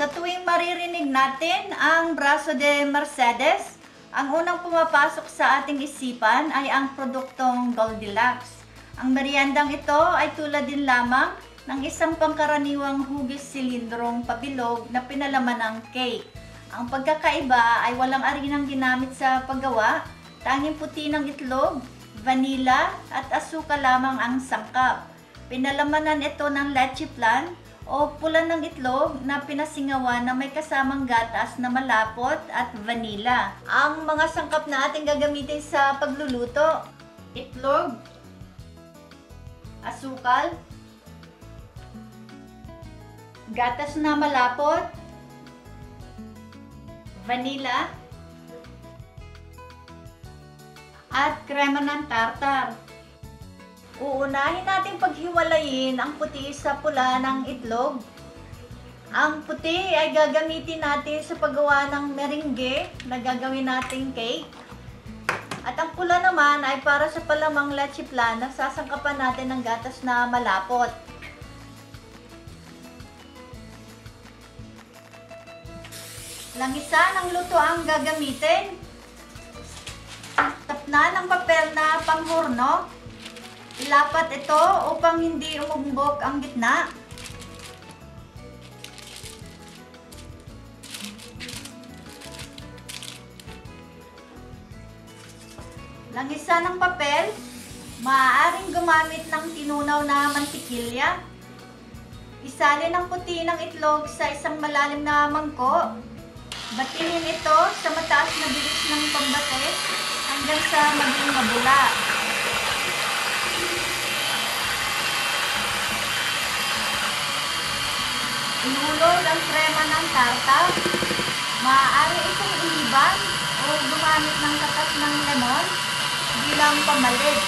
Sa tuwing maririnig natin ang Brazo de Mercedes, ang unang pumapasok sa ating isipan ay ang produktong Goldilocks. Ang meriendang ito ay tulad din lamang ng isang pangkaraniwang hugis silindrong pabilog na pinalaman ng cake. Ang pagkakaiba ay walang arinang ginamit sa paggawa, tanging puti ng itlog, vanilla at asukal lamang ang sangkap. Pinalamanan ito ng leche flan o pula ng itlog na pinasingawan na may kasamang gatas na malapot at vanilla. Ang mga sangkap na ating gagamitin sa pagluluto: itlog, asukal, gatas na malapot, vanilla, at krema ng tartar. Uunahin natin paghiwalayin ang puti sa pula ng itlog. Ang puti ay gagamitin natin sa paggawa ng meringue na gagawin nating cake. At ang pula naman ay para sa palamang leche flan na sasangkapan natin ng gatas na malapot. Langisa ng luto ang gagamitin. Tapna ng papel na panghorno. Ilapat ito upang hindi umumbok ang gitna. Langisa ng papel. Maaaring gumamit ng tinunaw na mantikilya. Isalin ang puti ng itlog sa isang malalim na mangkok. Batinin ito sa mataas na bilis ng pambate hanggang sa maging mabula. Inulog ang krema ng tartar. Maaari itong iniban o gumamit ng katas ng lemon bilang pamalit.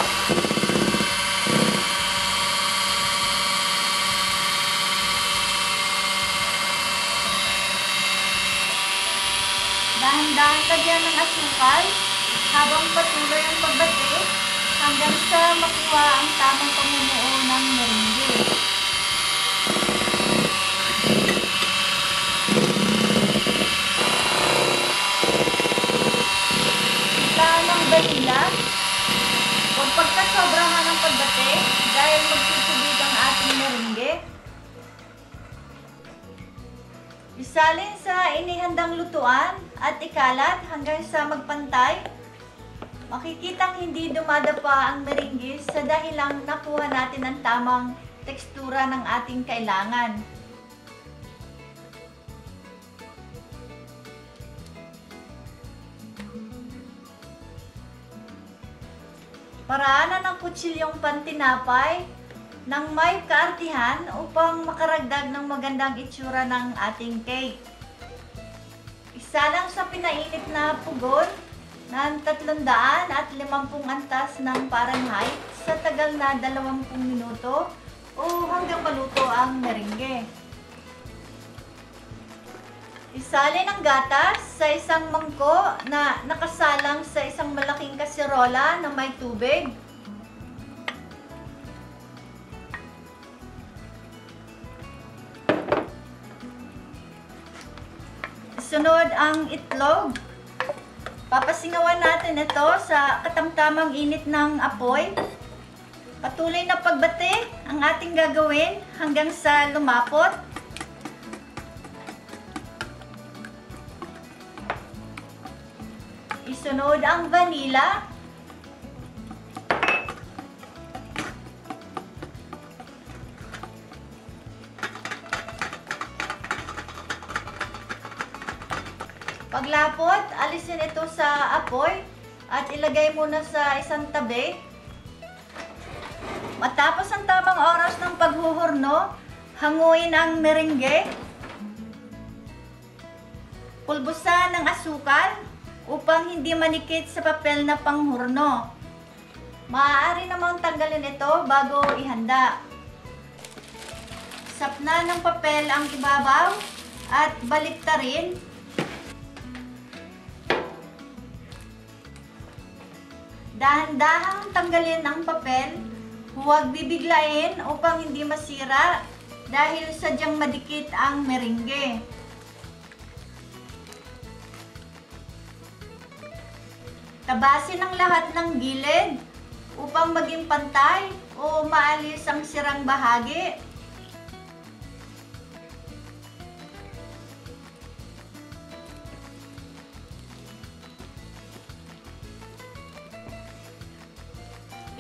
Dahan-dahan lagyan ng asukal habang patuloy ang pagbati hanggang sa makuha ang tamang pamumuo ng meringue. Ng vanilla. Huwag pagkasobrahan ng pagbate dahil magtutubig ang ating meringue. Isalin sa inihandang lutuan at ikalat hanggang sa magpantay. Makikitang hindi dumadapa ang meringue sa dahilang nakuha natin ang tamang tekstura ng ating kailangan. Paraanan ng kutsilyong pantinapay ng may kaartihan upang makaragdag ng magandang itsura ng ating cake. Isalang sa pinainit na pugon ng 350 antas ng Fahrenheit sa tagal na 20 minuto o hanggang maluto ang meringue. Isalin ang gatas sa isang mangkok na nakasalang sa isang malaking kaserola na may tubig. Sunod ang itlog. Papasingawan natin ito sa katamtamang init ng apoy. Patuloy na pagbati ang ating gagawin hanggang sa lumapot. Isunod ang vanilla. Paglapot, alisin ito sa apoy at ilagay muna sa isang tabi. Matapos ang tamang oras ng paghuhurno, hanguin ang meringue. Pulbusan ng asukal upang hindi manikit sa papel na panghurno. Maaari namang tanggalin ito bago ihanda. Sapna ng papel ang ibabaw at baliktarin. Dahan-dahang tanggalin ang papel, huwag bibiglain upang hindi masira dahil sadyang madikit ang meringue. Tabasin ang lahat ng gilid upang maging pantay o maalis ang sirang bahagi.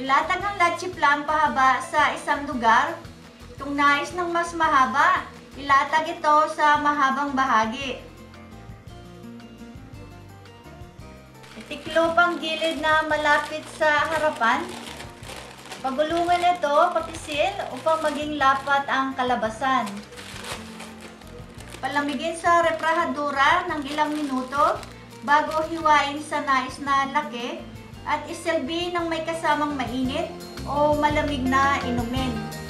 Ilatag ang leche flan pahaba sa isang lugar. Kung nais ng mas mahaba, ilatag ito sa mahabang bahagi. Itiklop ang gilid na malapit sa harapan. Pagulungan ito papisil upang maging lapat ang kalabasan. Palamigin sa refrigerator ng ilang minuto bago hiwain sa nais na laki at isilbi ng may kasamang mainit o malamig na inumin.